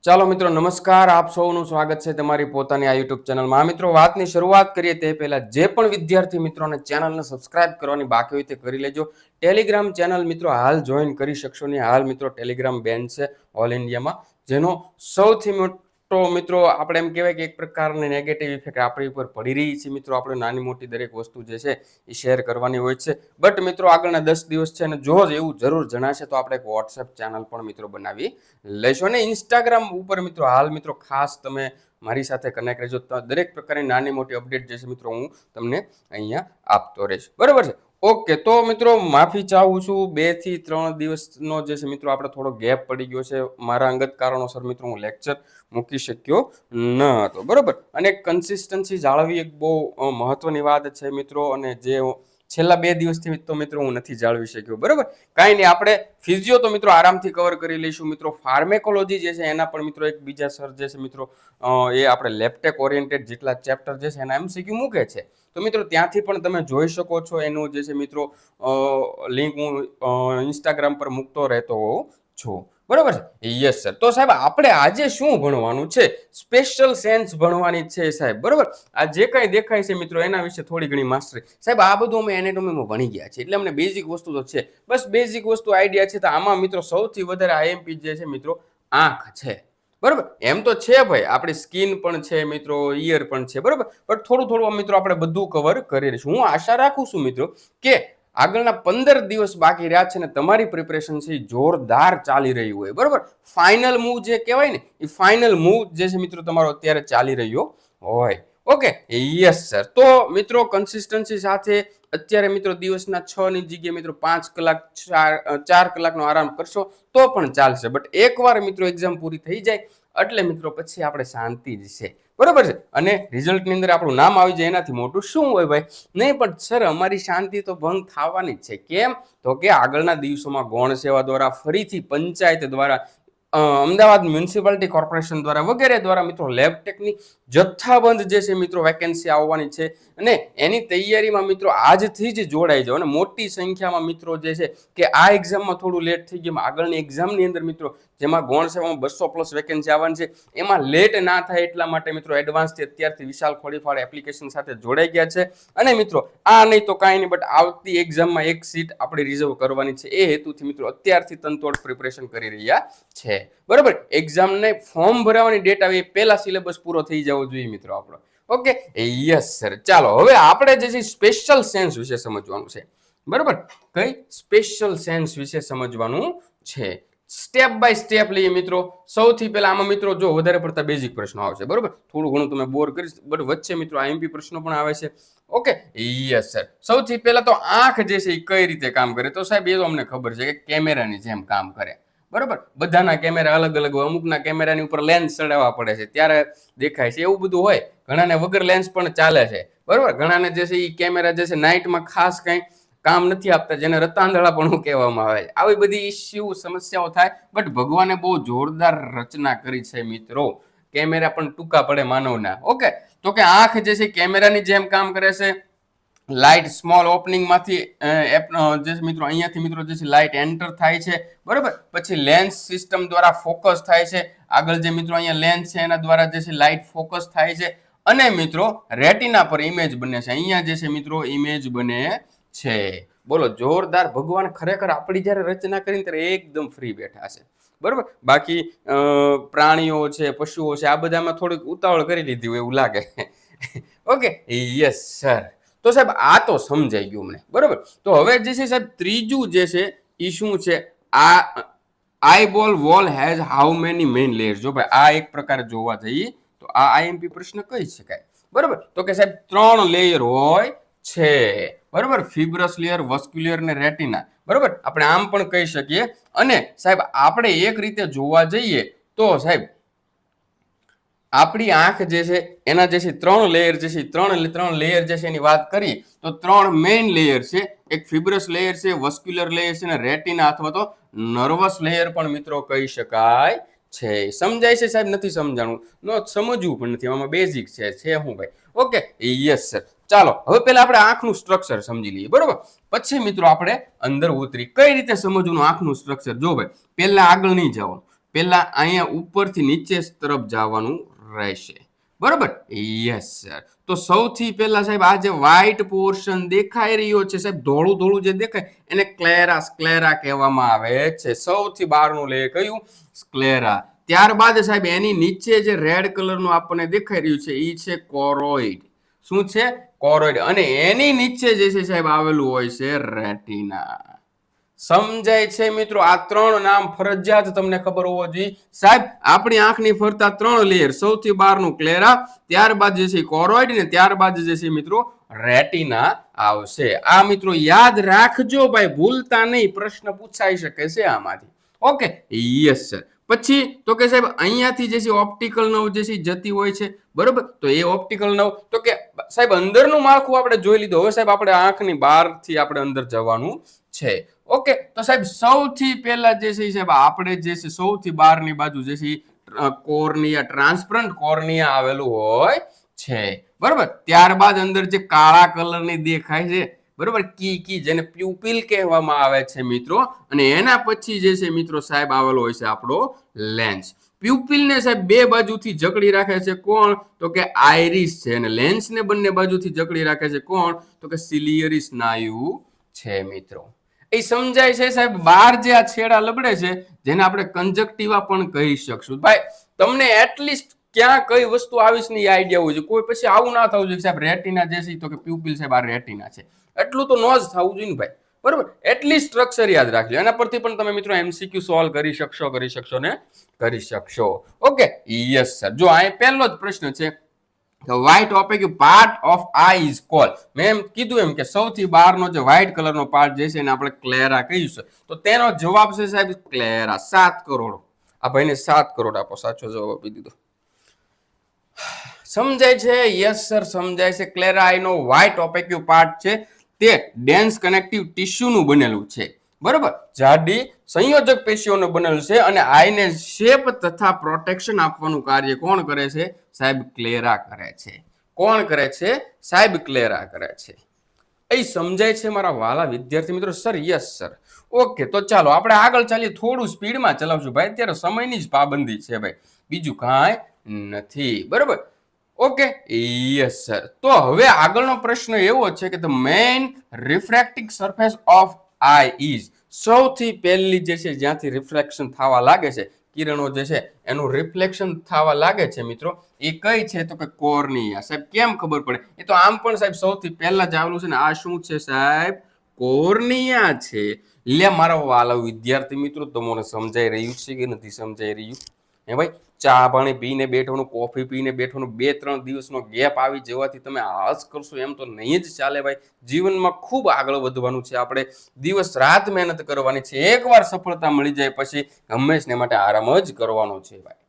ચાલો મિત્રો, નમસ્કાર. આપ સૌનું સ્વાગત છે તમારી પોતાની આ યુટ્યુબ ચેનલમાં. મિત્રો, વાતની શરૂઆત કરીએ તે પહેલા જે પણ વિદ્યાર્થી મિત્રોને ચેનલને સબસ્ક્રાઇબ કરવાની બાકી હોય તે કરી લેજો. ટેલિગ્રામ ચેનલ મિત્રો હાલ જોઈન કરી શકશો નહીં. હાલ મિત્રો ટેલિગ્રામ બેન છે ઓલ ઇન્ડિયામાં, જેનો સૌથી મોટો મિત્રો આપણે એમ કહેવાય કે એક પ્રકારની નેગેટિવ ઇફેક્ટ આપણી ઉપર પડી રહી છે. મિત્રો, આપણે નાની મોટી દરેક વસ્તુ જે છે એ શેર કરવાની હોય છે. બટ મિત્રો, આગળના 10 દિવસ છે અને જો એવું જરૂર જણાશે તો આપણે એક વોટ્સએપ ચેનલ પણ મિત્રો બનાવી લઈશું. અને ઇન્સ્ટાગ્રામ ઉપર મિત્રો હાલ મિત્રો ખાસ તમે મારી સાથે કનેક્ટ રહેજો. દરેક પ્રકારની નાની મોટી અપડેટ જે છે મિત્રો હું તમને અહીંયા આપતો રહીશ. બરાબર છે? ઓકે, તો મિત્રો માફી ચાહું છું. 2 થી 3 દિવસનો જે છે મિત્રો આપણે થોડો ગેપ પડી ગયો છે. મારા અંગત કારણોસર મિત્રો હું લેક્ચર મૂકી શક્યો ન હતો. બરાબર? અને કન્સિસ્ટન્સી જાળવવી એક બહુ મહત્વની વાત છે મિત્રો. અને જે છેલ્લા 2 દિવસથી તો મિત્રો હું નથી જાળવી શક્યો. બરાબર? કાંઈ નહીં, આપણે ફિઝિયો તો મિત્રો આરામથી કવર કરી લઈશું. મિત્રો, ફાર્મેકોલોજી જે છે એના પણ મિત્રો એક બીજા સર જે છે મિત્રો એ આપણે લેપટેક ઓરિએન્ટેડ જેટલા ચેપ્ટર જે છે એના એમસીક્યુ મૂકે છે. તો મિત્રો ત્યાંથી પણ તમે જોઈ શકો છો. એનું જે છે મિત્રો લિંક હું ઇન્સ્ટાગ્રામ પર મૂકતો રહેતો હોઉં છું. બરાબર છે? Yes sir. તો સાહેબ આપણે આજે શું ભણવાનું છે? સ્પેશિયલ સેન્સ ભણવાની છે સાહેબ. બરાબર? આ જે કંઈ દેખાય છે મિત્રો એના વિશે થોડી ઘણી માસ્ટરી. સાહેબ આ બધું અમે એનેટોમીમાં ભણી ગયા છે એટલે અમને બેઝિક વસ્તુ તો છે. બસ બેઝિક વસ્તુ આઈડિયા છે. તો આમાં મિત્રો સૌથી વધારે આઈએમપી જે છે મિત્રો આંખ છે. બરાબર? એમ તો છે ભાઈ, આપણી સ્કિન પણ છે મિત્રો, ઈયર પણ છે. બરાબર? પણ થોડું થોડું મિત્રો આપણે બધું કવર કરી રહીશું. હું આશા રાખું છું મિત્રો કે આગળના 15 દિવસ બાકી રહ્યા છે ને તમારી પ્રિપરેશન છે જોરદાર ચાલી રહી હોય. બરાબર? ફાઇનલ મૂવ જે કહેવાય ને એ ફાઇનલ મૂવ જે છે મિત્રો તમારો અત્યારે ચાલી રહ્યો હોય. Okay, yes sir. તો મિત્રો કન્સિસ્ટન્સી સાથે અત્યારે મિત્રો દિવસના 6 ની જગ્યાએ મિત્રો 5 કલાક 4 કલાકનો આરામ કરશો તો પણ ચાલશે. બટ એકવાર મિત્રો એક્ઝામ પૂરી થઈ જાય એટલે મિત્રો પછી આપણે શાંતિ જ છે. બરોબર છે? અને રિઝલ્ટની અંદર આપણું નામ આવી જાય એનાથી મોટું શું હોય ભાઈ? નહીં, પણ સર અમારી શાંતિ તો ભંગ થવાની જ છે. કેમ? તો કે આગળના દિવસોમાં ગૌણ સેવા દ્વારા, ફરીથી પંચાયત દ્વારા, અમદાવાદ મ્યુનિસિપાલિટી કોર્પોરેશન દ્વારા વગેરે દ્વારા મિત્રો લેબટેકની જથ્થાબંધ જે છે મિત્રો વેકેન્સી આવવાની છે. અને એની તૈયારીમાં મિત્રો આજથી જ જોડાઈ જાઓ. અને મોટી સંખ્યામાં મિત્રો જે છે કે આ એક્ઝામમાં થોડું લેટ થઈ ગયું, આગળની એક્ઝામની અંદર મિત્રો જેમાં ગૌણ સેવામાં 200+ વેકેન્સી આવવાની છે એમાં લેટ ના થાય એટલા માટે મિત્રો એડવાન્સથી અત્યારથી વિશાલ ખોડીફાળ એપ્લિકેશન સાથે જોડાઈ ગયા છે. અને મિત્રો આ નહીં તો કાંઈ નહીં, બટ આવતી એક્ઝામમાં એક સીટ આપણે રિઝર્વ કરવાની છે. એ હેતુથી મિત્રો અત્યારથી તનતોડ પ્રિપરેશન કરી રહ્યા છે. બરાબર? એક્ઝામને ફોર્મ ભરવાની ડેટ આવે એ પહેલા સિલેબસ પૂરો થઈ જવો જોઈએ મિત્રો આપણો. Okay, yes sir. ચાલો હવે આપણે જે છે સ્પેશિયલ સેન્સ વિશે સમજવાનું છે. બરાબર? કઈ સ્પેશિયલ સેન્સ વિશે સમજવાનું છે? સ્ટેપ બાય સ્ટેપ લઈએ મિત્રો. સૌથી પહેલા આમાં મિત્રો જો વધારે પડતા બેઝિક પ્રશ્નો આવશે. બરોબર? થોડું ઘણું તમે બોર કરીશ, બટ વચ્ચે મિત્રો આઈએમપી પ્રશ્નો પણ આવે છે. Okay, yes sir. સૌથી પહેલા તો આંખ જે છે એ કઈ રીતે કામ કરે? તો સાહેબ એ તો અમને ખબર છે કે કેમેરાની જેમ કામ કરે. બરોબર? બધાના કેમેરા અલગ અલગ હોય. અમુકના કેમેરાની ઉપર લેન્સ ચડાવવા પડે છે ત્યારે દેખાય છે, એવું બધું હોય. ઘણાને વગર લેન્સ પણ ચાલે છે. બરોબર? ઘણાને જે છે એ કેમેરા જે છે નાઇટમાં ખાસ કંઈ કામ નથી આપતા, જેને રતાંધળા પણ કહેવામાં આવે છે. આવી બધી ઇસ્યુ સમસ્યાઓ થાય. બટ ભગવાને બહુ જોરદાર રચના કરી છે મિત્રો. કેમેરા પણ ટૂંકા પડે માનવના. ઓકે, તો કે આંખ જે છે કેમેરાની જેમ કામ કરે છે. લાઇટ સ્મોલ ઓપનિંગ માંથી જે મિત્રો અહીંયાથી મિત્રો જે છે લાઇટ એન્ટર થાય છે. બરોબર? પછી લેન્સ સિસ્ટમ દ્વારા ફોકસ થાય છે. આગળ જે મિત્રો અહીંયા લેન્સ છે એના દ્વારા જે છે લાઇટ ફોકસ થાય છે. અને મિત્રો રેટિના પર ઇમેજ બને છે. અહીંયા જે છે મિત્રો ઇમેજ બને છે. બોલો, જોરદાર. ભગવાન ખરેખર આપણી જ્યારે રચના કરીને ત્યારે એકદમ ફ્રી બેઠા છે. બરોબર? બાકી પ્રાણીઓ છે, પશુઓ છે, આ બધામાં થોડીક ઉતાવળ કરી લીધી હોય એવું લાગે. Okay, yes sir. તો સાહેબ આ તો સમજાઈ ગયું મને. બરોબર? તો હવે જે છે સાહેબ ત્રીજું જે છે એ શું છે? આ eyeball wall has how many main layers. જો ભાઈ આ એક પ્રકારે જોવા જઈએ તો આ આઈએમપી પ્રશ્ન કહી શકાય. બરોબર? તો કે સાહેબ 3 લેયર હોય છે. બરોબર? ફિબ્રસ લેયર, વસ્ક્યુલર ને રેટિના. બરોબર? આપણે આમ પણ કહી શકીએ. અને સાહેબ આપણે એક રીતે જોવા જઈએ તો સાહેબ આપણી આંખ જે છે એના જે છે 3 લેયર જે છે 3 લેયર જે છે એની વાત કરીએ તો 3 મેઇન લેયર છે. એક ફિબ્રસ લેયર છે, વસ્ક્યુલર લેયર છે અને રેટિના અથવા તો નર્વસ લેયર પણ મિત્રો કહી શકાય છે. સમજાય છે સાહેબ? નથી સમજાણું? નો સમજવું પણ નથી, આમાં બેઝિક છે શું ભાઈ? Okay, yes sir. ચાલો હવે પહેલા આપણે આંખનું સ્ટ્રક્ચર સમજી લઈએ. બરોબર? પછી મિત્રો આપણે અંદર ઉતરી કઈ રીતે સમજવું આંખનું સ્ટ્રક્ચર. જો ભાઈ પહેલા આગળ નહીં જવાનું, પેલા અહીંયા ઉપરથી નીચે તરફ જવાનું રહેશે, બરોબર? Yes sir. તો સૌથી પહેલા સાહેબ આ જે વ્હાઈટ પોર્શન દેખાઈ રહ્યો છે સાહેબ, ધોળું ધોળું જે દેખાય એને સ્ક્લેરા કહેવામાં આવે છે. સૌથી બહારનું લેયર કયું? સ્ક્લેરા. ત્યારબાદ સાહેબ એની નીચે જે રેડ કલરનું આપણને દેખાઈ રહ્યું છે એ છે કોરોઇડ. શું છે? કોરોઇડ. અને એની નીચે જે છે સાહેબ આવેલું હોય છે રેટિના. સમજાય છે મિત્રો? આ ત્રણ નામ ફરજિયાત તમને ખબર હોવો જોઈએ સાહેબ. આપણી આંખની ફરતા ત્રણ લેયર, સૌથી બહારનું ક્લેરા, ત્યારબાદ જે છે કોરોઇડ ને ત્યારબાદ જે છે મિત્રો રેટિના આવશે. આ મિત્રો યાદ રાખજો ભાઈ, ભૂલતા નહીં, પ્રશ્ન પૂછાઈ શકે છે આમાંથી. Okay, yes sir. પછી તો કે સાહેબ અહીંયાથી જે છે ઓપ્ટિકલ નર્વ જે છે જતી હોય છે, બરોબર? તો એ ઓપ્ટિકલ નર્વ તો કે સાહેબ અંદરનું માળખું આપણે જોઈ લીધું. હવે સાહેબ આપણે આંખની બહારથી આપણે અંદર જવાનું છે. ઓકે, તો સાહેબ સૌથી પહેલા જે છે સાહેબ આપણે જે છે સૌથી બહારની બાજુ જે છે કોર્નિયા, ટ્રાન્સપરન્ટ કોર્નિયા આવેલું હોય છે, બરોબર? ત્યારબાદ અંદર જે કાળા કલરની દેખાય છે, બરોબર, કી જેને પ્યુપિલ કહેવામાં આવે છે મિત્રો. અને એના પછી જે છે મિત્રો સાહેબ આવેલો હોય છે આપણો લેન્સ. પ્યુપિલને સાહેબ બે બાજુથી જકડી રાખે છે કોણ? તો કે આઈરિસ છે. અને લેન્સને બંને બાજુથી જકડી રાખે છે કોણ? તો કે સિલિયરી સ્નાયુ છે મિત્રો. એ સમજાય છે સાહેબ? બહાર જે આ છેડા લબડે છે જેને આપણે કંજક્ટિવા પણ કહી શકશું. ભાઈ તમને એટલીસ્ટ ક્યાં કઈ વસ્તુ આવીશ ને એ આઈડિયા હોય છે. કોઈ પછી આવું ના થવું જોઈએ સાહેબ રેટિના જે છે તો કે પ્યુપિલ સાહેબ આ રેટિના છે, એટલું તો નો જ થવું જોઈએ ને ભાઈ, બરોબર? એટલીસ્ટ સ્ટ્રક્ચર યાદ રાખજો. એના પરથી પણ તમે મિત્રો એમસીક્યુ સોલ્વ કરી શકશો ને કરી શકશો. Okay, yes sir. જો આ પહેલો જ પ્રશ્ન છે, white opaque part of eye is called. મેં એમ કીધું એમ કે સૌથી બહારનો જે વ્હાઇટ કલરનો પાર્ટ જે છે એને આપણે ક્લેરા કહીશું. તો તેનો જવાબ છે સાહેબ ક્લેરા. 7 કરોડ. આ ભાઈને 7 કરોડ આપો, સાચો જવાબ આપી દીધો. સમજાય છે? યસ સર, સમજાય છે. ક્લેરા આઈનો વ્હાઇટ ઓપેક્યુ પાર્ટ છે તે ડેન્સ કનેક્ટિવ ટિશ્યુનું બનેલું છે, બરોબર? જાડી સંયોજક પેશીઓનું બનેલું છે. અને આઈને શેપ તથા પ્રોટેક્શન આપવાનું કાર્ય કોણ કરે છે સાહેબ? ક્લેરા કરે છે. કોણ કરે છે સાહેબ? ક્લેરા કરે છે. એ સમજાય છે મારા વાલા વિદ્યાર્થી મિત્રો? Sir yes sir. ઓકે, તો ચાલો આપણે આગળ ચાલીએ. થોડું સ્પીડમાં ચલાવશું ભાઈ, અત્યારે સમયની જ પાબંદી છે ભાઈ, બીજું કાંઈ નથી, બરોબર? Okay, yes sir. તો હવે આગળનો પ્રશ્ન એવો છે કે the main refracting surface of eye is. સૌથી પહેલી જે છે જ્યાંથી રિફ્લેક્શન થવા લાગે છે, કિરણો જે છે એનું રિફ્લેક્શન થવા લાગે છે મિત્રો, એ કઈ છે? તો કે કોર્નિયા. સાહેબ કેમ ખબર પડે? એ તો આમ પણ સાહેબ સૌથી પહેલા જ આવેલું છે ને. આ શું છે સાહેબ? કોર્નિયા છે. લે મારા વાલા વિદ્યાર્થી મિત્રો, તમને સમજાઈ રહ્યું છે કે નથી સમજાઈ રહ્યું? હે ભાઈ, ચા પાણી પીને બેઠવાનું, કોફી પીને બેઠવાનું, 2-3 દિવસનો ગેપ આવી જવાથી તમે આળસ કરશો એમ તો નહીં જ ચાલે ભાઈ. જીવનમાં ખૂબ આગળ વધવાનું છે આપણે, દિવસ રાત મહેનત કરવાની છે. એકવાર સફળતા મળી જાય પછી હંમેશને માટે આરામ જ કરવાનો છે ભાઈ,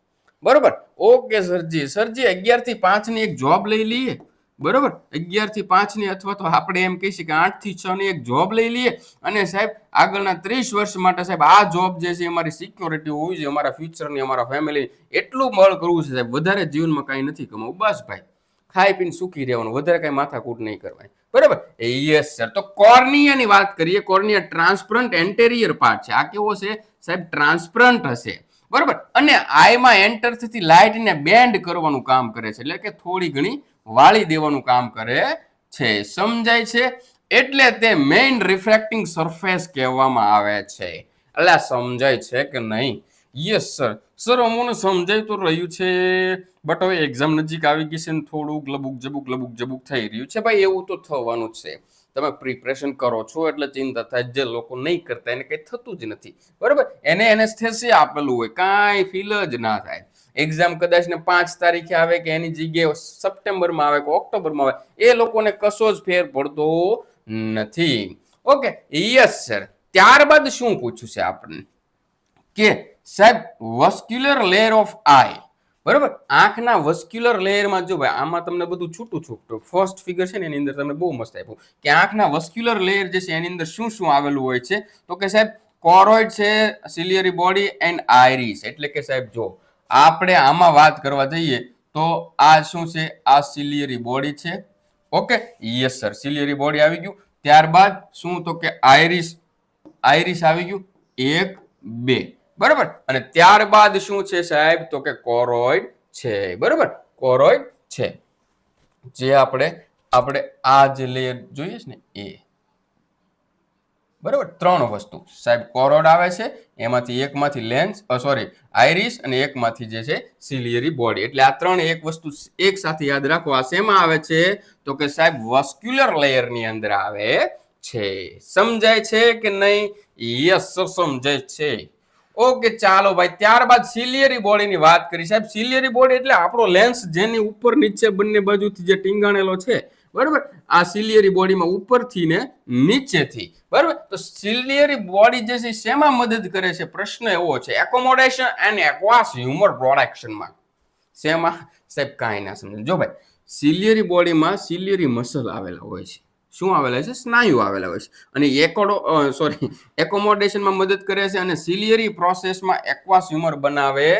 બરોબર? ઓકે સરજી. 11 થી 5 ની એક જોબ લઈ લઈએ, બરોબર? 11 થી 5 ની, અથવા તો આપણે એમ કહી શકીએ 8 થી 6 ની એક જોબ લઈ લઈએ. અને સાહેબ આગળના 30 વર્ષ માટે સાહેબ આ જોબ જે છે અમારી સિક્યોરિટી હોવી જોઈએ, અમારા ફ્યુચરની, અમારા ફેમિલી. એટલું બળ કરવું છે સાહેબ. વધારે જીવનમાં કાંઈ નથી કમાવું, બસ ભાઈ ખાઈ પીને સુખી રહેવાનું, વધારે કાંઈ માથાકૂટ નહીં કરવાની, બરાબર? Yes sir. તો કોર્નિયાની વાત કરીએ. કોર્નિયા ટ્રાન્સપરન્ટ એન્ટેરિયર પાર્ટ છે. આ કેવો છે સાહેબ? ટ્રાન્સપરન્ટ હશે, બરોબર? અને આઈમાં એન્ટર થતી લાઇટને બેન્ડ કરવાનું કામ કરે છે, એટલે કે થોડી ઘણી વાળી દેવાનું કામ કરે છે. સમજાય છે? એટલે તે મેઇન રિફ્રેક્ટિંગ સરફેસ કહેવામાં આવે છે. એટલે સમજાય છે કે નહીં? Yes sir. સર અમને સમજાય તો રહ્યું છે, બટ હવે એક્ઝામ નજીક આવી ગઈ છે ને થોડુંક લબુક જબુક થઈ રહ્યું છે ભાઈ. એવું તો થવાનું જ છે. તમે પ્રિપરેશન કરો છો એટલે ચિંતા થાય. જે લોકો નહીં કરતા એને કંઈ થતું જ નથી, બરોબર? એને એનેસ્થેસિયા આપેલું હોય, કાંઈ ફીલ જ ના થાય. એક્ઝામ કદાચ ને 5 તારીખે આવે કે એની જગ્યાએ સપ્ટેમ્બરમાં આવે કે ઓક્ટોબરમાં આવે, એ લોકોને કશો જ ફેર પડતો નથી. Okay, yes sir. ત્યારબાદ શું પૂછ્યું છે આપણને કે સાહેબ વસ્ક્યુલર લેયર ઓફ આઈ, બરોબર? આંખના વસ્ક્યુલર લેયરમાં જો ભાઈ આમાં તમને બધું છૂટું ફર્સ્ટ ફિગર છે ને એની અંદર તમને બહુ મસ્ત આપ્યું કે આંખના વસ્ક્યુલર લેયર જે છે એની અંદર શું શું આવેલું હોય છે. તો કે સાહેબ કોરોઇડ છે, સિલિયરી બોડી એન્ડ આઇરિસ. એટલે કે સાહેબ જો આપણે આમાં વાત કરવા જઈએ તો આ શું છે? આ સિલિયરી બોડી છે. Okay, yes sir. Ciliary body આવી ગયું. ત્યારબાદ શું? તો કે આઇરિસ આવી ગયું. 1 2. બરાબર. અને ત્યારબાદ શું છે સાહેબ, તો કે કોરોઇડ છે. બરાબર, કોરોઇડ છે, જે આપણે આ જે લેયર જોઈએ છે ને એ, બરાબર. 3 વસ્તુ સાહેબ કોરોડ આવે છે, એમાંથી એકમાંથી લેન્સ આઇરિસ અને એકમાંથી જે છે સિલિયરી બોડી. એટલે આ 3 એક વસ્તુ એક સાથે યાદ રાખો. આ શેમાં આવે છે, તો કે સાહેબ વસ્ક્યુલર લેયર ની અંદર આવે છે. સમજાય છે કે નહીં? યસ, સમજાય છે. ઓકે, ચાલો ભાઈ. ત્યારબાદ સિલિયરી બોડીની વાત કરી સાહેબ. સિલિયરી બોડી એટલે આપણો લેન્સ જેની ઉપર નીચે બંને બાજુથી જે ટીંગાણેલો છે, બરાબર. આ સિલિયરી બોડીમાં ઉપરથી ને નીચેથી, બરાબર. તો સિલિયરી બોડી જે છે શેમાં મદદ કરે છે? પ્રશ્ન એવો છે. એકોમોડેશન એન્ડ એક્વાસ હ્યુમર પ્રોડક્શનમાં. શેમાં સાહેબ? કાંઈ ના સમજો. જો ભાઈ, સિલિયરી બોડીમાં સિલિયરી મસલ આવેલા હોય છે. શું આવેલા છે? સ્નાયુ આવેલા હોય છે. અને એકોમોડેશનમાં મદદ કરે છે અને સિલિયરી પ્રોસેસમાં એક્વાસ હ્યુમર બનાવે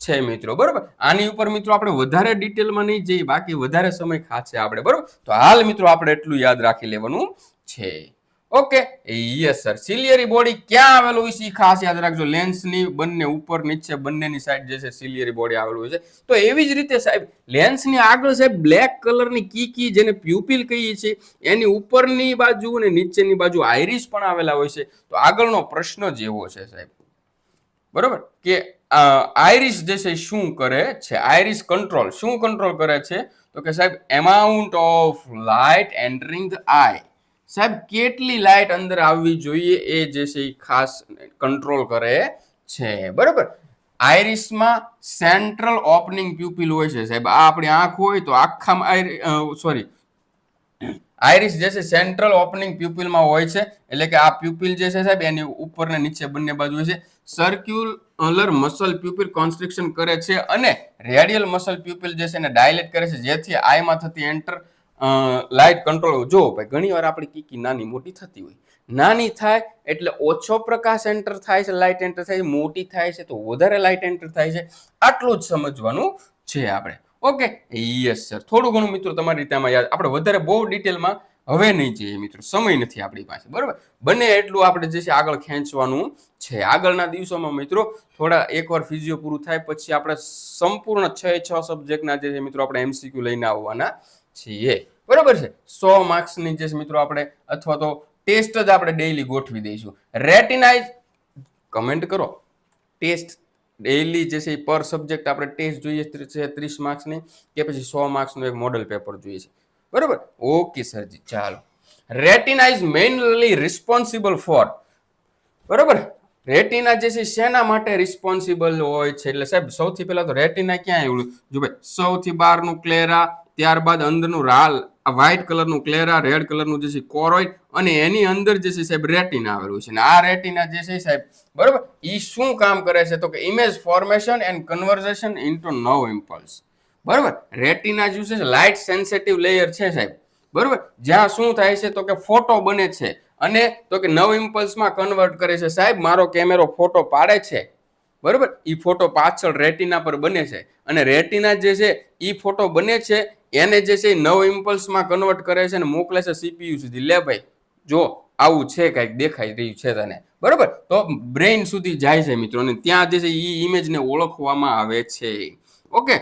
છે મિત્રો. બરોબર. આની ઉપર મિત્રો આપણે વધારે ડિટેલમાં નહીં જઈએ, બાકી વધારે સમય ખાશે આપણે. બરોબર. તો હાલ મિત્રો આપણે એટલું યાદ રાખી લેવાનું છે. Okay, yes sir. Ciliary body ક્યાં આવેલું હોય છે ખાસ યાદ રાખજો. લેન્સની બંને ઉપર નીચે બંનેની સાઈડ જે છે સિલિયરી બોડી આવેલું હોય છે. તો એવી જ રીતે સાહેબ લેન્સની આગળ સાહેબ બ્લેક કલરની કીકી જેને પ્યુપિલ કહીએ છીએ, એની ઉપરની બાજુ અને નીચેની બાજુ આઇરિસ પણ આવેલા હોય છે. તો આગળનો પ્રશ્ન જ એવો છે સાહેબ, બરોબર, કે આઇરિસ જે છે શું કરે છે? આઇરિસ કંટ્રોલ શું કંટ્રોલ કરે છે? તો કે સાહેબ amount of light entering the eye. સાહેબ કેટલી લાઇટ અંદર આવવી જોઈએ એ જે છે ખાસ કંટ્રોલ કરે છે. બરોબર. આઇરિસમાં સેન્ટ્રલ ઓપનિંગ પ્યુપિલ હોય છે સાહેબ. આ આપણી આંખ હોય તો આખામાં આઇરિસ જે છે સેન્ટ્રલ ઓપનિંગ પ્યુપિલમાં હોય છે. એટલે કે આ પ્યુપિલ જે છે સાહેબ એની ઉપર ને નીચે બંને બાજુ હોય છે. સર્ક્યુલર મસલ પ્યુપિલ કોન્સ્ટ્રિક્શન કરે છે અને રેડિયલ મસલ પ્યુપિલ જે છે એને ડાયલેટ કરે છે, જેથી આઈમાં થતી એન્ટર લાઇટ કંટ્રોલ. જો ભાઈ ઘણી વાર આપણી કીકી નાની મોટી થતી હોય. નાની થાય એટલે ઓછો પ્રકાશ એન્ટર થાય છે, લાઇટ એન્ટર થાય છે. મોટી થાય છે તો વધારે લાઇટ એન્ટર થાય છે. આટલું જ સમજવાનું છે આપણે. Okay, yes sir. થોડું ઘણું મિત્રો તમારી રીતે આમાં યાદ. આપણે વધારે બહુ ડિટેલમાં હવે નહીં જઈએ મિત્રો, સમય નથી આપણી પાસે. બરોબર. બને એટલું આપણે જે છે આગળ ખેંચવાનું છે. આગળના દિવસોમાં મિત્રો થોડા એકવાર ફિઝિયો પૂરું થાય પછી આપણે સંપૂર્ણ 6 સબ્જેક્ટના જે છે મિત્રો આપણે એમસીક્યુ લઈને આવવાના છીએ. બરોબર છે. 100 માર્ક્સની જે મિત્રો આપણે અથવા તો ટેસ્ટ જ આપણે ડેઈલી ગોઠવી દઈશું. રેટિનાઇઝ કમેન્ટ કરો. ટેસ્ટ ડેઈલી જે છે પર સબ્જેક્ટ આપણે ટેસ્ટ જોઈએ છે 30 માર્ક્સની, કે પછી 100 માર્ક્સનું એક મોડલ પેપર જોઈએ છે. બરોબર. ઓકે સરજી, ચાલો. Retina is mainly responsible four. બરોબર. રેટિના જે છે શેના માટે રિસ્પોન્સિબલ હોય છે? એટલે સાહેબ સૌથી પહેલા તો રેટિના ક્યાં આવ્યું? જો ભાઈ સૌથી બહારનું ક્લેરા, ત્યારબાદ અંદરનું વ્હાઇટ કલરનું ક્લેરા, રેડ કલરનું જે છે કોરોઇડ, અને એની અંદર જે છે સાહેબ રેટિના આવેલું છે. અને આ રેટિના જે છે સાહેબ, બરોબર, એ શું કામ કરે છે? તો કે image formation and conversion into nerve impulse. બરોબર. રેટિના જે છે લાઇટ સેન્સિટિવ લેયર છે સાહેબ. બરોબર. જ્યાં શું થાય છે તો કે ફોટો બને છે અને તો કે નવ ઇમ્પલ્સમાં કન્વર્ટ કરે છે. સાહેબ મારો કેમેરો ફોટો પાડે છે, બરોબર, એ ફોટો પાછળ રેટિના પર બને છે અને રેટિના જે છે એ ફોટો બને છે એને જે છે નવ ઇમ્પલ્સમાં કન્વર્ટ કરે છે અને મોકલે છે સીપીયુ સુધી. લે ભાઈ જો આવું છે, કઈક દેખાઈ રહ્યું છે તને, બરોબર. તો બ્રેઇન સુધી જાય છે મિત્રો અને ત્યાં જે છે એ ઇમેજને ઓળખવામાં આવે છે. ઓકે,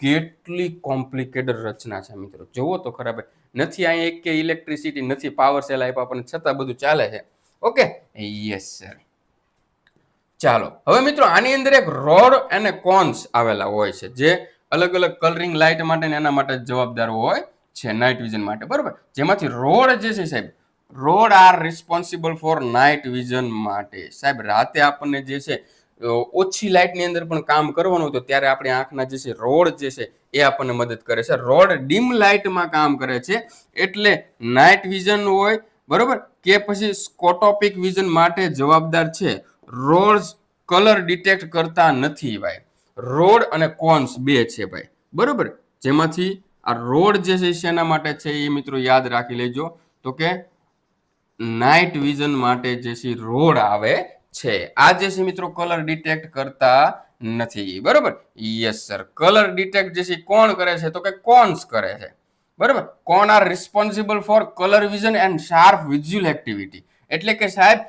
કેટલી કોમ્પ્લિકેટેડ રચના છે મિત્રો, જુઓ તો ખરા ભાઈ. નથી અહીં એક કે ઇલેક્ટ્રિસિટી નથી, પાવર સેલ આપ્યા પણ છતાં બધું ચાલે છે. Okay, yes sir. ચાલો હવે મિત્રો આની અંદર એક રોડ અને કોન્સ આવેલા હોય છે, જે અલગ અલગ કલરિંગ લાઇટ માટે એના માટે જવાબદાર હોય છે નાઇટ વિઝન માટે. બરોબર. જેમાંથી રોડ જે છે સાહેબ, road R responsible for night vision માટે. સાહેબ રાતે આપણને જે છે ઓછી લાઇટની અંદર પણ કામ કરવાનું હોય તો ત્યારે આપણી આંખના જે છે રોડ જે છે એ આપણને મદદ કરે છે. રોડ ડીમ લાઇટમાં કામ કરે છે એટલે નાઇટ વિઝન હોય, બરોબર, કે પછી સ્કોટોપિક વિઝન માટે જવાબદાર છે. રોડ કલર ડિટેક્ટ કરતા નથી ભાઈ. રોડ અને કોન્સ બે છે ભાઈ, બરોબર. જેમાંથી આ રોડ જે છે શેના માટે છે એ મિત્રો યાદ રાખી લેજો. તો કે નાઇટ વિઝન માટે જે છે રોડ આવે છે. આ જે છે મિત્રો કલર ડિટેક્ટ કરતા નથી. બરોબર. Yes sir. કલર ડિટેક્ટ જે છે કોણ કરે છે? તો કે કોન્સ કરે છે. બરોબર. કોણ R responsible four colour vision and sharp visual activity. એટલે કે સાહેબ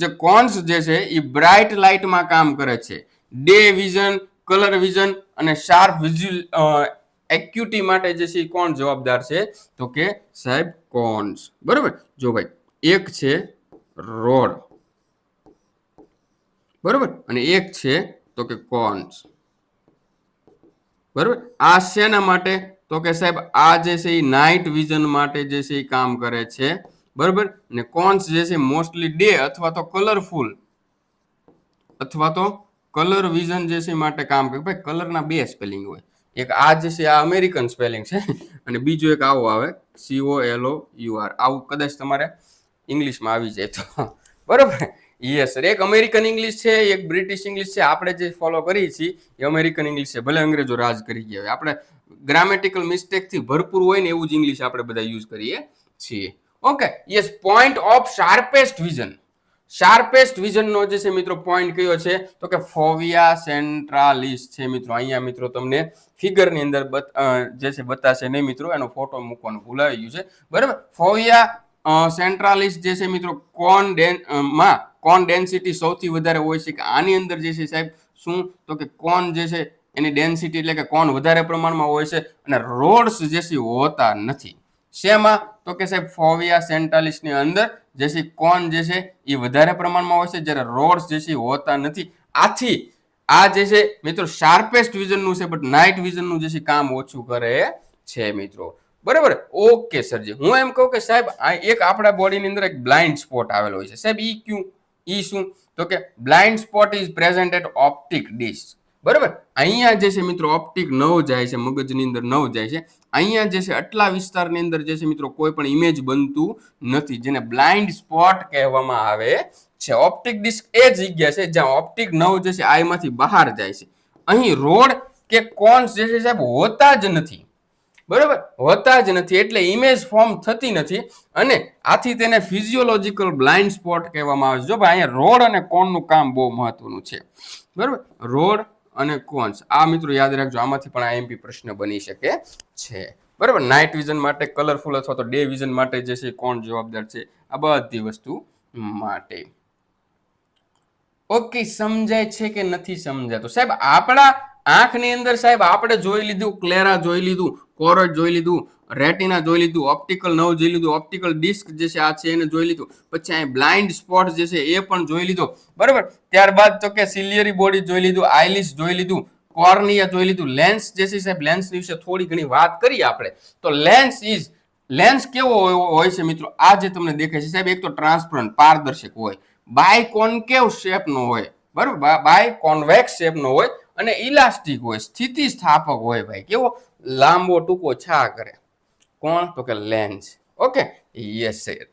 જે કોન્સ જે છે એ બ્રાઇટ લાઇટમાં કામ કરે છે. ડે વિઝન, કલર વિઝન અને શાર્પ વિઝ્યુઅલ એક્યુટી માટે જે છે કોણ જવાબદાર છે? તો કે સાહેબ કોન્સ. બરોબર. જો ભાઈ, એક છે રોડ, બરોબર, અને એક છે તો કે કોન્સ. બરોબર. આ શેના માટે? તો કે સાહેબ આ જે છે એ નાઇટ વિઝન માટે જે છે એ કામ કરે છે. બરોબર. અને કોન્સ જે છે મોસ્ટલી ડે અથવા તો કલરફુલ અથવા તો કલર વિઝન જે છે માટે કામ કરે. ભાઈ કલરના બે સ્પેલિંગ હોય, એક આ જે છે આ અમેરિકન સ્પેલિંગ છે અને બીજું એક આવો આવે COLOUR. આવું કદાચ તમારે ઇંગ્લિશમાં આવી જાય તો બરોબર. યસ સર, એક અમેરિકન ઇંગ્લિશ છે, એક બ્રિટિશ ઇંગ્લિશ છે. આપણે જે ફોલો કરીએ છીએ એ અમેરિકન ઇંગ્લિશ છે. ભલે અંગ્રેજો રાજ કરી ગયા હોય, આપણે ગ્રામેટિકલ મિસ્ટેકથી ભરપૂર હોય ને એવું જ ઇંગ્લિશ આપણે બધા યુઝ કરીએ છીએ. Okay. Yes, point of sharpest vision. Sharpest વિઝનનો જે છે મિત્રો પોઈન્ટ કયો છે? તો કે ફોવિયા સેન્ટ્રાલિસ છે મિત્રો. અહીંયા મિત્રો તમને ફિગરની અંદર જે છે બતાશે નહીં મિત્રો, એનો ફોટો મૂકવાનું ભૂલાઈ ગયું છે. બરાબર. ફોવિયા સેન્ટ્રાલિસ જે છે મિત્રો કોન ડેન્સિટી સૌથી વધારે હોય છે. કે આની અંદર જે છે સાહેબ શું? તો કે કોન જે છે એની ડેન્સિટી એટલે કે કોન વધારે પ્રમાણમાં હોય છે અને રોડ્સ જે છે હોતા નથી. શેમાં? તો કે સાહેબ ફોવિયા સેન્ટ્રાલિસ ની અંદર જે છે કોન જે છે એ વધારે પ્રમાણમાં હોય છે, જ્યારે રોડ્સ જે છે હોતા નથી. આથી આ જે છે મિત્રો શાર્પેસ્ટ વિઝનનું છે, બટ નાઇટ વિઝનનું જે છે કામ ઓછું કરે છે મિત્રો. બરાબર. ઓકે સરજી, હું એમ કહું કે સાહેબ એક આપણા બોડીની અંદર એક બ્લાઇન્ડ સ્પોટ આવેલો હોય છે સાહેબ. ઈ શું? તો કે blind spot is present at optic disc. બરાબર. અહીંયા જે છે મિત્રો ઓપ્ટિક નર્વ જાય છે, મગજની અંદર નર્વ જાય છે. અહીંયા જે છે આટલા વિસ્તારની અંદર જે છે મિત્રો કોઈ પણ ઇમેજ બનતું નથી, જેને બ્લાઇન્ડ સ્પોટ કહેવામાં આવે છે. ઓપ્ટિક ડિસ્ક એ જગ્યા છે જ્યાં ઓપ્ટિક નર્વ જે છે આઈમાંથી બહાર જાય છે. અહીં રોડ કે કોન્સ જે છે સાહેબ હોતા જ નથી. બરોબર, હોતા જ નથી, એટલે ઇમેજ ફોર્મ થતી નથી અને આથી તેને ફિઝિયોલોજીકલ બ્લાઇન્ડ સ્પોટ કહેવામાં આવે છે. જો ભાઈ અહીંયા રોડ અને કોનનું કામ બહુ મહત્વનું છે. બરોબર, રોડ અને કોન્સ આ મિત્રો યાદ રાખજો, આમાંથી પણ આઈએમપી પ્રશ્ન બની શકે છે. બરાબર. નાઇટ વિઝન માટે, કલરફુલ અથવા તો ડે વિઝન માટે જે છે કોણ જવાબદાર છે? આ બધી વસ્તુ માટે. ઓકે, સમજાય છે કે નથી સમજાતું? સાહેબ આપણા આંખની અંદર સાહેબ આપણે જોઈ લીધું, ક્લેરા જોઈ લીધું, કોરોઇડ જોઈ લીધું, રેટિના જોઈ લીધું, ઓપ્ટિકલ નર્વ જોઈ લીધું, ઓપ્ટિકલ ડિસ્ક જે છે આ છે એને જોઈ લીધું, પછી અહીં બ્લાઇન્ડ સ્પોટ જે છે એ પણ જોઈ લીધો. બરાબર. ત્યારબાદ તો કે સિલિયરી બોડી જોઈ લીધું, આઈલિસ જોઈ લીધું, કોર્નિયા જોઈ લીધું. લેન્સ જે છે સાહેબ, લેન્સ વિશે થોડી ઘણી વાત કરીએ આપણે તો લેન્સ કેવો હોય છે મિત્રો? આ જે તમને દેખાય છે સાહેબ, એક તો ટ્રાન્સપરન્ટ પારદર્શક હોય, બાય કોન્કેવ શેપનો હોય, બરાબર, બાય કોન્વેક્સ શેપનો હોય અને ઇલાસ્ટિક હોય, સ્થિતિ સ્થાપક હોય. ભાઈ કેવો? લાંબો ટૂંકો છા કરે. કોણ? તો કે લેન્સ. ઓકે. Yes sir.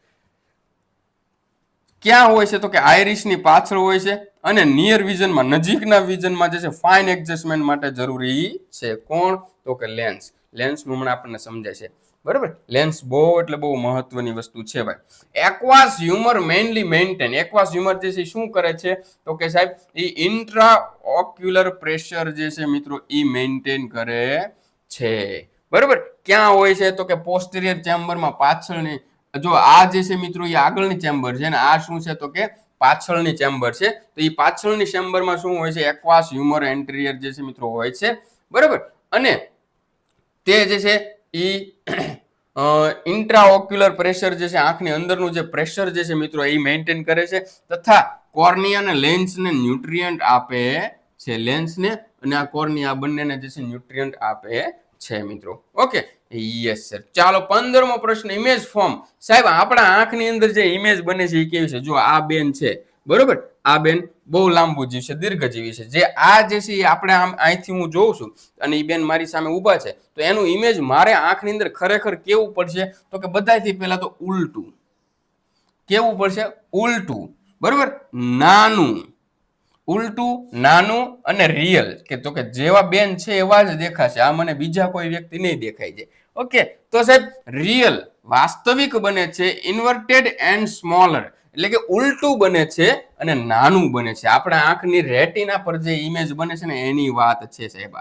ક્યાં હોય છે? તો કે આઈરિસની પાછળ હોય છે અને નિયર વિઝનમાં, નજીકના વિઝનમાં જે છે ફાઇન એડજસ્ટમેન્ટ માટે જરૂરી છે. કોણ? તો કે લેન્સ. લેન્સનું હમણાં આપણને સમજાય છે. બરાબર. લેન્સ બહુ એટલે બહુ મહત્વની વસ્તુ છે ભાઈ. એક્વાસ હ્યુમર મેઇનલી મેન્ટેન. એક્વાસ હ્યુમર જે છે શું કરે છે? તો કે સાહેબ એ ઇન્ટ્રા ઓક્યુલર પ્રેશર જે છે મિત્રો એ મેન્ટેન કરે છે. બરાબર. ક્યાં હોય છે? તો કે પોસ્ટિરિયર ચેમ્બરમાં, પાછળની. જો આ જે છે મિત્રો એ આગળની ચેમ્બર છે ને આ શું છે? તો કે પાછળની ચેમ્બર છે. તો એ પાછળની ચેમ્બરમાં શું હોય છે? એક્વાસ હ્યુમર એન્ટેરિયર જે છે મિત્રો હોય છે. બરાબર. અને તે જે છે એ ઇન્ટ્રાઓક્યુલર પ્રેશર જે છે આંખની અંદરનું જે પ્રેશર જે છે મિત્રો એ મેન્ટેન કરે છે તથા કોર્નિયા અને લેન્સને ન્યુટ્રિયન્ટ આપે છે. લેન્સને અને આ કોર્નિયા બંનેને જે છે ન્યુટ્રિયન્ટ આપે છે મિત્રો. ઓકે. Yes sir. ચાલો 15મો પ્રશ્ન, ઇમેજ ફોર્મ. સાહેબ આપણા આંખની અંદર જે ઇમેજ બને છે એ કેવી છે? જો આ બેન છે, બરોબર, આ બેન બહુ લાંબુ જીવ છે, દીર્ઘજીવી છે. જે આ જે છે આપણે આમ અહીંથી હું જોઉં છું અને એ બેન મારી સામે ઊભા છે, તો એનું ઇમેજ મારે આંખની અંદર ખરેખર કેવું પડશે? તો કે બધાથી પહેલા તો ઉલટું. કેવું પડશે? ઉલટું. બરોબર. નાનું, ઉલટું, નાનું અને રિયલ. કે તો કે જેવા બેન છે એવા જ દેખાશે. આ મને બીજા કોઈ વ્યક્તિ નહીં દેખાય છે. ઓકે. તો સાહેબ રિયલ વાસ્તવિક બને છે, ઇન્વર્ટેડ એન્ડ સ્મોલર એટલે કે ઉલટું બને છે અને નાનું બને છે. આપણા આંખની રેટિના પર જે ઇમેજ બને છે ને એની વાત છે સાહેબ.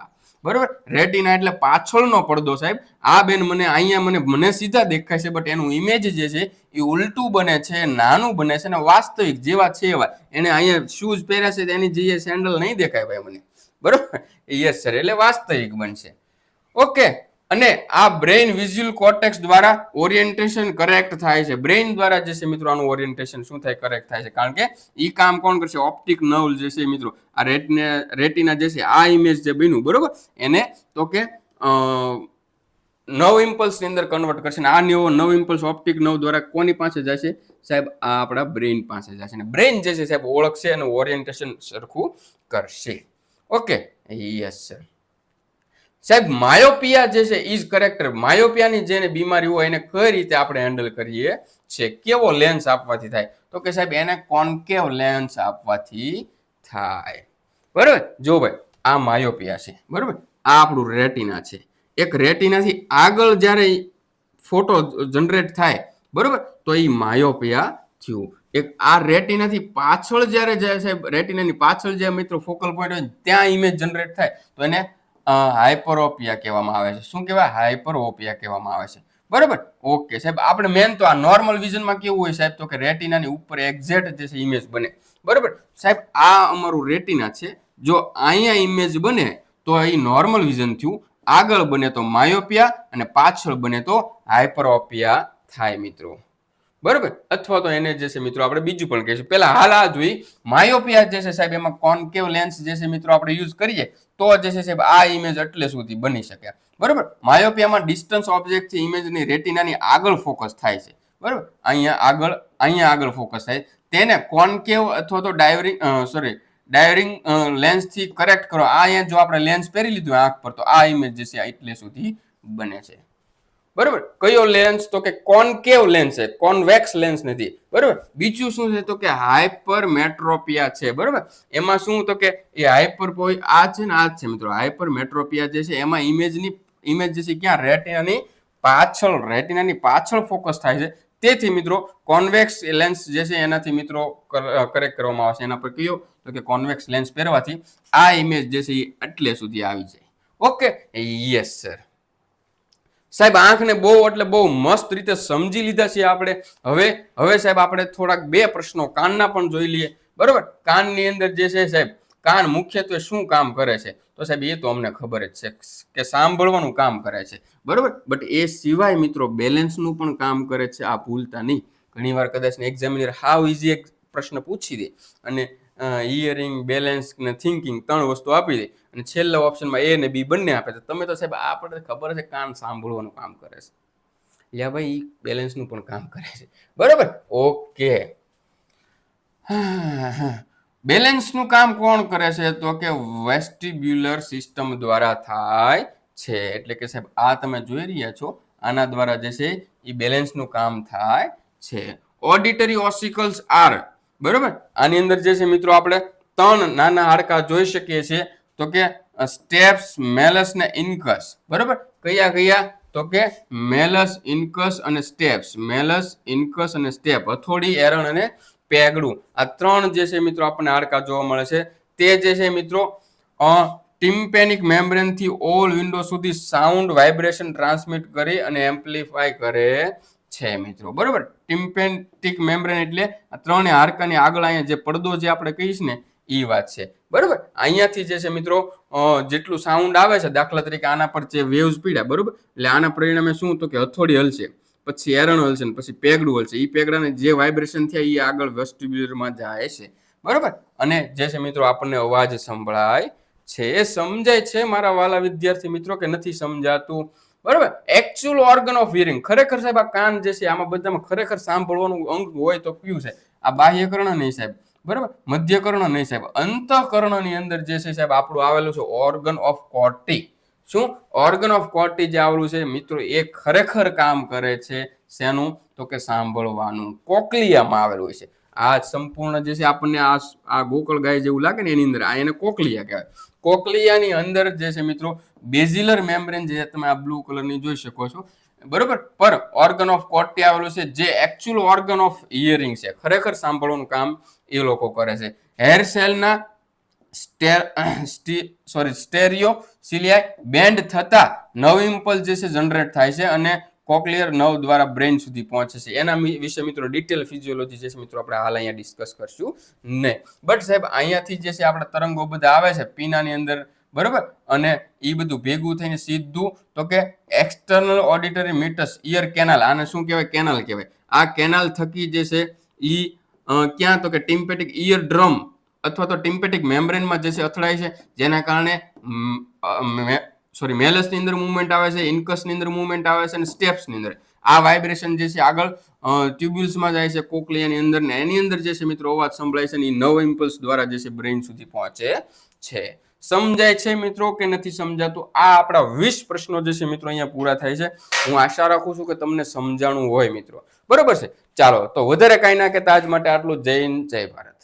બરોબર. રેટિના એટલે પાછળનો પડદો સાહેબ. આ બેન અહીંયા મને સીધા દેખાય છે, બટ એનું ઇમેજ જે છે એ ઉલટું બને છે, નાનું બને છે, અને વાસ્તવિક જેવા છે એવા. એને અહીંયા શૂઝ પહેર્યા છે એની જગ્યાએ સેન્ડલ નહીં દેખાય ભાઈ મને, બરોબર. યસ સર, એટલે વાસ્તવિક બનશે. ઓકે. અને આ બ્રેઇન વિઝ્યુઅલ કોર્ટેક્સ દ્વારા ઓરિએન્ટેશન કરેક્ટ થાય છે. બ્રેઇન દ્વારા જે છે મિત્રો આનું ઓરિએન્ટેશન શું થાય, કરેક્ટ થાય છે. કારણ કે ઈ કામ કોણ કરશે, ઓપ્ટિક નર્વ જે છે મિત્રો, આ રેટિના જે છે આ ઇમેજ જે બન્યું બરોબર એને તો કે નવ ઇમ્પલ્સ ની અંદર કન્વર્ટ કરશે. આ નવ ઇમ્પલ્સ ઓપ્ટિક નવ દ્વારા કોની પાસે જશે સાહેબ, આ આપણા બ્રેઇન પાસે જશે. અને બ્રેઇન જે છે સાહેબ ઓળખશે અને ઓરિએન્ટેશન સરખું કરશે. ઓકે. Yes sir. સાહેબ માયોપિયા જે છે ઇઝ કરેક્ટર. માયોપિયાની જેને બીમારી હોય એને કઈ રીતે આપણે હેન્ડલ કરીએ છે, કેવો લેન્સ આપવાથી થાય, તો કે સાહેબ એને કોન્કેવ લેન્સ આપવાથી થાય. બરોબર. જો ભાઈ આ માયોપિયા છે બરોબર, આ આપણું રેટિના છે. એક રેટિનાથી આગળ જ્યારે ફોટો જનરેટ થાય બરોબર, તો એ માયોપિયા થયું. એક આ રેટિનાથી પાછળ જ્યારે જાય સાહેબ, રેટિનાની પાછળ જે મિત્રો ફોકલ પોઈન્ટ હોય ત્યાં ઇમેજ જનરેટ થાય તો એને હાઇપરોપિયા કહેવામાં આવે છે. શું કહેવાય? હાઇપરોપિયા કહેવામાં આવે છે. બરોબર. ઓકે સાહેબ. આપણે મેન તો આ નોર્મલ વિઝનમાં કેવું હોય સાહેબ, તો કે રેટિનાની ઉપર એક્ઝેક્ટ જે છે ઇમેજ બને. બરોબર સાહેબ. આ અમારું રેટિના છે. જો અહીંયા ઇમેજ બને તો એ નોર્મલ વિઝન થયું, આગળ બને તો માયોપિયા અને પાછળ બને તો હાઇપરોપિયા થાય મિત્રો. બરોબર. અથવા તો એને જે છે મિત્રો આપણે બીજું પણ કહીશું. પેલા હાલ આ જોઈ માયોપિયા જે છે સાહેબ એમાં કોન્કેવ લેન્સ જે છે મિત્રો આપણે યુઝ કરીએ તો જે છે સાહેબ આ ઇમેજ એટલે સુધી બની શકે. બરોબર. માયોપિયામાં ડિસ્ટન્સ ઓબ્જેક્ટ થી ઇમેજની રેટિનાની આગળ ફોકસ થાય છે. બરોબર. અહીંયા આગળ ફોકસ થાય, તેને કોન્કેવ અથવા તો ડાયવરિંગ લેન્સ થી કરેક્ટ કરો. આ અહીંયા જો આપણે લેન્સ પહેરી લીધું આંખ પર તો આ ઇમેજ જે છે એટલે સુધી બને છે. બરોબર. કયો લેન્સ, તો કે કોન્કેવ લેન્સ છે, કોન્વેક્સ લેન્સ નથી. બરોબર. બીજું શું છે તો કે હાઇપરમેટ્રોપિયા છે. બરોબર. એમાં શું તો કે એ હાઇપર આ છે ને આ જ છે મિત્રો. હાઇપરમેટ્રોપિયા જે છે એમાં ઇમેજ જે છે ક્યાં, રેટિનાની પાછળ ફોકસ થાય છે. તેથી મિત્રો કોન્વેક્સ લેન્સ જે છે એનાથી મિત્રો કરેક્ટ કરવામાં આવશે. એના પર કયો તો કે કોન્વેક્સ લેન્સ પહેરવાથી આ ઇમેજ જે છે એ એટલે સુધી આવી જાય. ઓકે. Yes sir. સાહેબ આંખને બહુ એટલે બહુ મસ્ત રીતે સમજી લીધા છે આપણે. હવે સાહેબ આપણે થોડાક બે પ્રશ્નો કાનના પણ જોઈ લઈએ. બરોબર. કાનની અંદર જે છે સાહેબ, કાન મુખ્યત્વે શું કામ કરે છે, તો સાહેબ એ તો અમને ખબર જ છે કે સાંભળવાનું કામ કરે છે. બરોબર. બટ એ સિવાય મિત્રો બેલેન્સનું પણ કામ કરે છે. આ ભૂલતા નહીં. ઘણી વાર કદાચ એક્ઝામિનર હાવ ઇઝી એક પ્રશ્ન પૂછી દે અને હિયરિંગ, બેલેન્સ ને થિંકિંગ 3 વસ્તુ આપી દે અને છેલ્લા ઓપ્શનમાં એ ને બી બંને આપે તો તમે તો સાહેબ આપણે ખબર છે કાન સાંભળવાનું કામ કરે છે, લ્યા ભાઈ બેલેન્સનું પણ કામ કરે છે. બરોબર. ઓકે. બેલેન્સનું કામ કોણ કરે છે તો કે વેસ્ટિબ્યુલર સિસ્ટમ દ્વારા થાય છે. એટલે કે સાહેબ આ તમે જોઈ રહ્યા છો આના દ્વારા જે છે એ બેલેન્સનું કામ થાય છે. Auditory ossicles are. બરોબર. આની અંદર જે છે મિત્રો આપણે 3 નાના હાડકા જોઈ શકીએ છીએ તો કે સ્ટેપ્સ, મેલસ ને ઇન્કસ. બરોબર. કયા તો કે મેલસ, ઇન્કસ અને સ્ટેપ્સ. મેલસ, ઇન્કસ અને સ્ટેપ. હથોડી, એરણ અને પેગડું. આ 3 જે છે મિત્રો આપણને હાડકા જોવા મળે છે. તે જે છે મિત્રો ટિમ્પેનિક મેમ્બ્રેન થી ઓલ વિન્ડો સુધી સાઉન્ડ વાઇબ્રેશન ટ્રાન્સમિટ કરી અને એમ્પ્લિફાય કરે છે મિત્રો. બરોબર. ટિમ્પેનિક મેમ્બ્રેન એટલે આ 3 હાડકાની આગળ અહીંયા જે પડદો જે આપણે કહીશ ને એ વાત છે. બરોબર. અહીંયાથી જે છે મિત્રો જેટલું સાઉન્ડ આવે છે, દાખલા તરીકે આના પર જે વેવ્સ પીડ્યા બરોબર, એટલે આના પરિણામે શું તો કે હથોડી હલશે, પછી એરણ હલશે, પછી પેગડું હલશે. એ પેગડાને જે વાઇબ્રેશન થયા એ આગળ વેસ્ટિબ્યુલરમાં જાય છે. બરોબર. અને જે છે મિત્રો આપણને અવાજ સંભળાય છે. એ સમજાય છે મારા વાલા વિદ્યાર્થી મિત્રો કે નથી સમજાતું? બરોબર. Actual organ of hearing. ખરેખર સાહેબ આ કાન જે છે આમાં બધામાં ખરેખર સાંભળવાનું અંગ હોય તો કયું છે? આ બાહ્યકર્ણ નહીં સાહેબ. બરાબર. મધ્યકર્ણ નહીં સાહેબ. અંતઃકર્ણની અંદર જે છે સાહેબ આપણું આવેલું છે ઓર્ગન ઓફ કોર્ટી. શું? ઓર્ગન ઓફ કોર્ટી જે આવેલું છે મિત્રો એ ખરેખર કામ કરે છે શેનું તો કે સાંભળવાનું. કોકલિયામાં આવેલું હોય છે. આ સંપૂર્ણ જે છે આપણને આ ગોકળ ગાય જેવું લાગે ને એની અંદર આ એને કોકલિયા કહેવાય. કોકલિયાની અંદર જે છે મિત્રો બેઝિલર મેમ્બ્રેન જે તમે આ બ્લુ કલરની જોઈ શકો છો બરોબર, પર ઓર્ગન ઓફ કોર્ટી આવેલું છે જે એકચ્યુઅલ ઓર્ગન ઓફ હિયરિંગ છે. ખરેખર સાંભળવાનું કામ એ લોકો કરે છે. હેર સેલના સ્ટેરિયો સિલિયાઈ બેન્ડ થતા નવ ઇમ્પલ્સ જે છે જનરેટ થાય છે અને કોક્લિયર નવ દ્વારા બ્રેઇન સુધી પહોંચે છે. એના વિશે મિત્રો ડિટેલ ફિઝિયોલોજી જે છે મિત્રો આપણે હાલ અહીંયા ડિસ્કસ કરશું નહીં. બટ સાહેબ અહીંયાથી જે છે આપણા તરંગો બધા આવે છે પીનાની અંદર, બરોબર, અને એ બધું ભેગું થઈને સીધું તો કે એક્સટર્નલ ઓડિટરી મીટસ ઇયર કેનાલ, આને શું કહેવાય? કેનાલ કહેવાય. આ કેનાલ થકી જે છે ઈ ક્યાં તો કે ટિમ્પેટિક ઇયર ડ્રમ અથવા તો ટિમ્પેટિક મેમ્બ્રેનમાં જે છે અથડાય છે, જેના કારણે મેલસની અંદર મુવમેન્ટ આવે છે, ઇન્કસની અંદર મુવમેન્ટ આવે છે અને સ્ટેપ્સની અંદર આ વાઇબ્રેશન જે છે આગળ ટ્યુબ્યુલ્સમાં જાય છે, કોક્લિયાની અંદર, ને એની અંદર જે છે મિત્રો અવાજ સંભળાય છે ને એ નવ ઇમ્પલ્સ દ્વારા જે છે બ્રેઇન સુધી પહોંચે છે. સમજાય છે મિત્રો કે નથી સમજાતું? આ આપણા 20 પ્રશ્નો જે છે મિત્રો અહીંયા પૂરા થાય છે. હું આશા રાખું છું કે તમને સમજાણું હોય મિત્રો, બરોબર છે. ચાલો તો વધારે કાંઈ ના કહેતા આજ માટે આટલું. જય હિન્દ, જય ભારત.